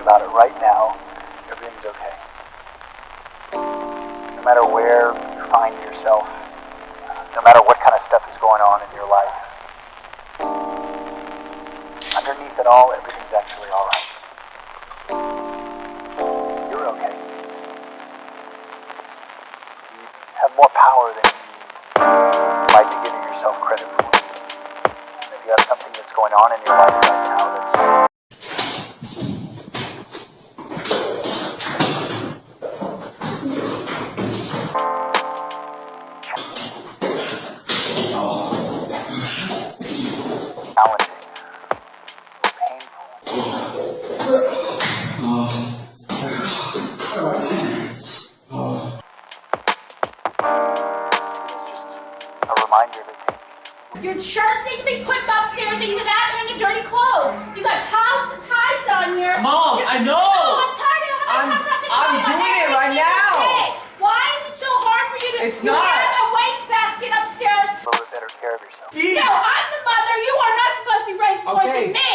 about it right now, everything's okay. No matter where you find yourself, no matter what kind of stuff is going on in your life, underneath it all, everything's actually alright. You're okay. You have more power than you might be giving yourself credit for. And if you have something that's going on in your life right now that's challenging, reminder to take. Your shirts need to be put upstairs, either that or in your dirty clothes. You got ties down here. Mom, I know. Oh, I'm tired of I'm doing it right now. day. Why is it so hard for you to? It's you not. have a wastebasket upstairs. A little bit better care of yourself. No, I'm the mother. You are not supposed to be raising voice Okay. at me.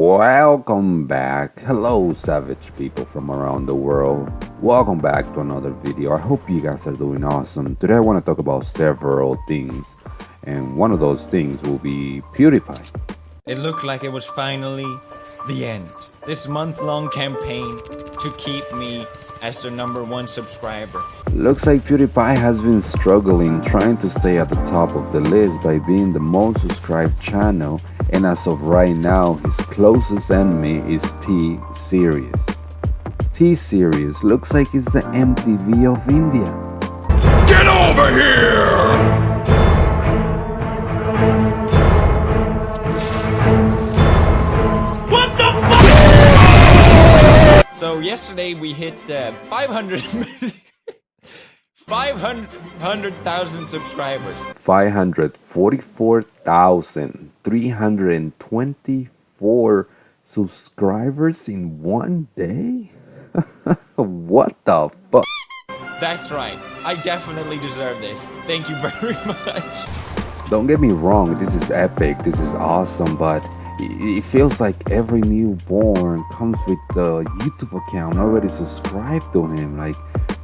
Welcome back. Hello, savage people from around the world. Welcome back to another video. I hope you guys are doing awesome. Today I want to talk about several things, and one of those things will be PewDiePie. It looked like it was finally the end. This month-long campaign to keep me as their #1 subscriber. Looks like PewDiePie has been struggling trying to stay at the top of the list by being the most subscribed channel, and as of right now his closest enemy is tseries. Tseries looks like it's the MTV of India. Get over here! What the fuck? So yesterday we hit 500,000 subscribers. 544,324 subscribers in one day? What the fuck? That's right. I definitely deserve this. Thank you very much. Don't get me wrong, this is epic, this is awesome, but it feels like every newborn comes with a YouTube account already subscribed to him. Like,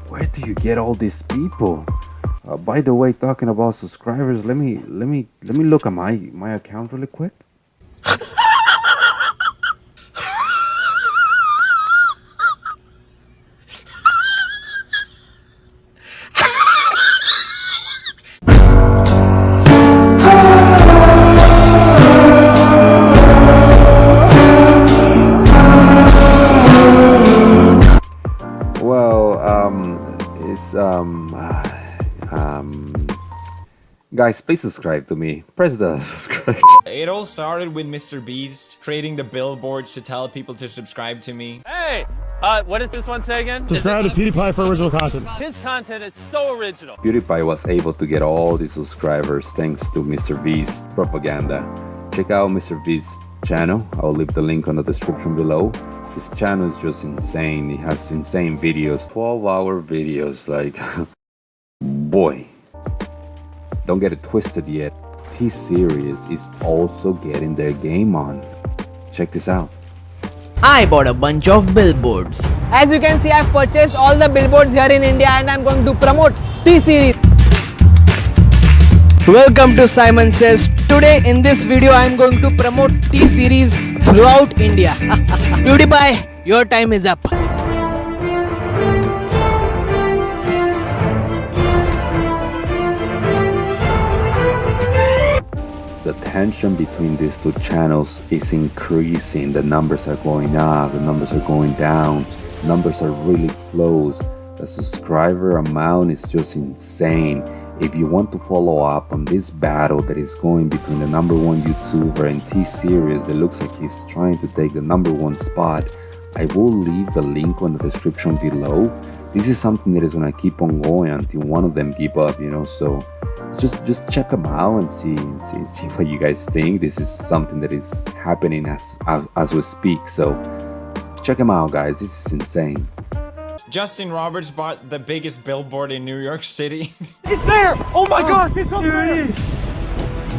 where do you get all these people? By the way, talking about subscribers, let me look at my account really quick. Guys, please subscribe to me. Press the subscribe. It all started with MrBeast creating the billboards to tell people to subscribe to me. Hey! What does this one say again? Subscribe to PewDiePie for original content. His content is so original. PewDiePie was able to get all the subscribers thanks to MrBeast propaganda. Check out MrBeast's channel. I'll leave the link on the description below. His channel is just insane. He has insane videos, 12-hour videos, like, boy. Don't get it twisted yet. Tseries is also getting their game on. Check this out. I bought a bunch of billboards. As you can see, I've purchased all the billboards here in India and I'm going to promote Tseries. Welcome to Simon Says. Today in this video, I'm going to promote Tseries throughout India. PewDiePie, your time is up. The tension between these two channels is increasing. The numbers are going up, the numbers are going down, numbers are really close. The subscriber amount is just insane. If you want to follow up on this battle that is going between the #1 YouTuber and Tseries, it looks like he's trying to take the #1 spot. I will leave the link on the description below. This is something that is gonna keep on going until one of them give up, you know, so just check them out and see what you guys think. This is something that is happening as we speak, so Check him out, guys. This is insane. Justin Roberts bought the biggest billboard in New York City. It's there! Oh my gosh, it's up there! It is!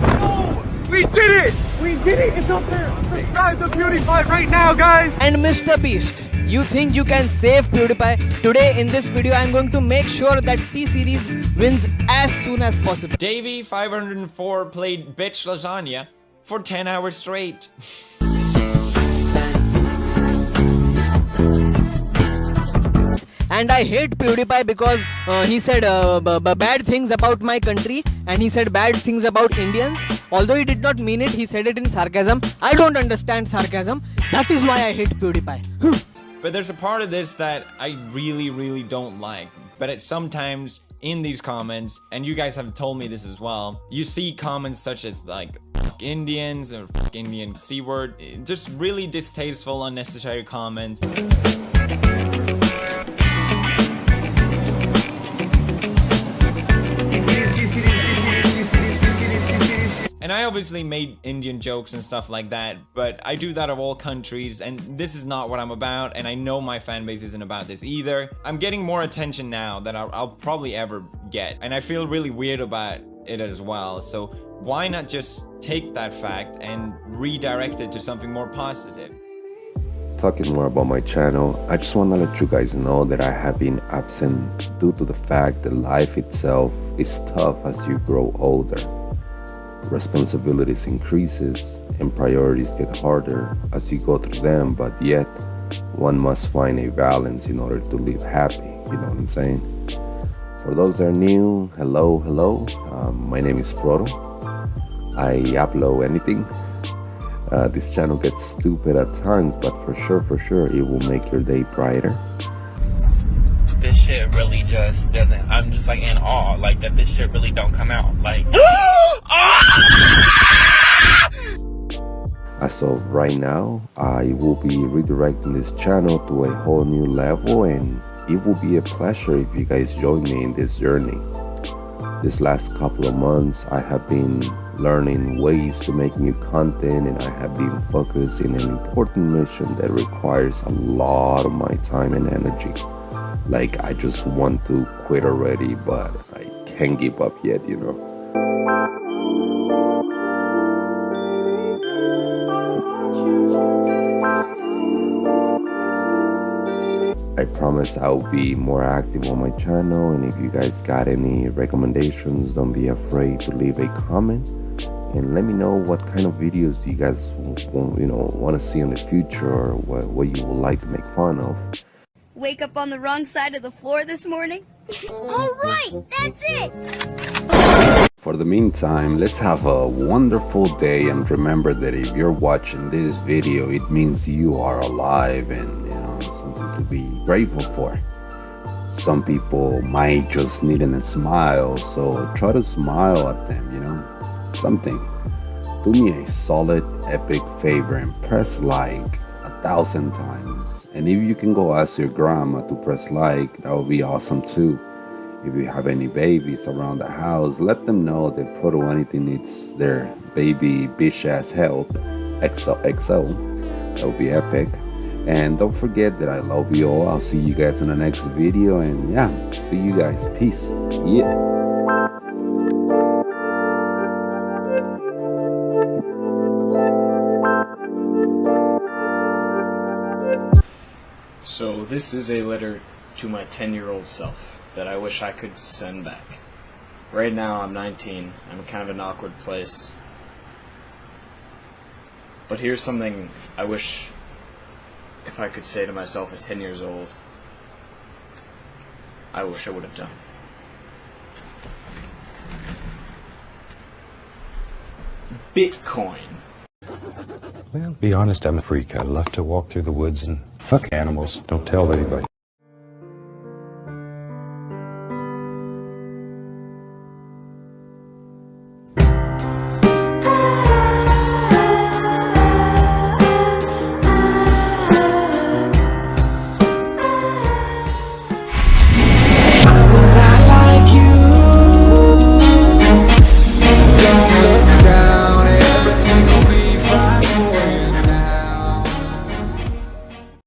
No! We did it! We did it! It's up there! Subscribe to PewDiePie right now, guys! And Mr. Beast, you think you can save PewDiePie? Today in this video, I'm going to make sure that T-Series wins as soon as possible. Davey504 played bitch lasagna for 10 hours straight. And I hate PewDiePie because he said bad things about my country and he said bad things about Indians. Although he did not mean it, he said it in sarcasm. I don't understand sarcasm. That is why I hate PewDiePie. But there's a part of this that I really don't like. But it's sometimes in these comments, and you guys have told me this as well, you see comments such as like F Indians or F Indian C word, just really distasteful, unnecessary comments. And I obviously made Indian jokes and stuff like that, but I do that of all countries, and this is not what I'm about, and I know my fan base isn't about this either. I'm getting more attention now than I'll probably ever get, and I feel really weird about it as well, so why not just take that fact and redirect it to something more positive? Talking more about my channel, I just want to let you guys know that I have been absent due to the fact that life itself is tough as you grow older. Responsibilities increases and priorities get harder as you go through them, but yet one must find a balance in order to live happy, you know what I'm saying? For those that are new, hello, my name is Proto. I upload anything. This channel gets stupid at times, but for sure it will make your day brighter. This shit really just doesn't, I'm just like in awe, like that this shit really don't come out, like As of right now, I will be redirecting this channel to a whole new level, and it will be a pleasure if you guys join me in this journey. This last couple of months, I have been learning ways to make new content, and I have been focused in an important mission that requires a lot of my time and energy. Like, I just want to quit already, but I can't give up yet, you know. I promise I'll be more active on my channel, and if you guys got any recommendations, don't be afraid to leave a comment and let me know what kind of videos you guys want to see in the future, or what you would like to make fun of. Wake up on the wrong side of the floor this morning? Alright, that's it! For the meantime, let's have a wonderful day, and remember that if you're watching this video, it means you are alive and something to be grateful for. Some people might just need a smile, so try to smile at them, something. Do me a solid epic favor and press like 1,000 times, and if you can go ask your grandma to press like, that would be awesome too. If you have any babies around the house, let them know that Proto Anything needs their baby bishhass help. XOXO. That would be epic. And don't forget that I love you all. I'll see you guys in the next video, and yeah, see you guys. Peace. Yeah. So this is a letter to my 10-year-old self that I wish I could send back. Right now I'm 19, I'm in kind of an awkward place. But here's something I wish if I could say to myself at 10 years old, I wish I would have done. Bitcoin. Well, be honest, I'm a freak. I love to walk through the woods and fuck animals. Don't tell anybody.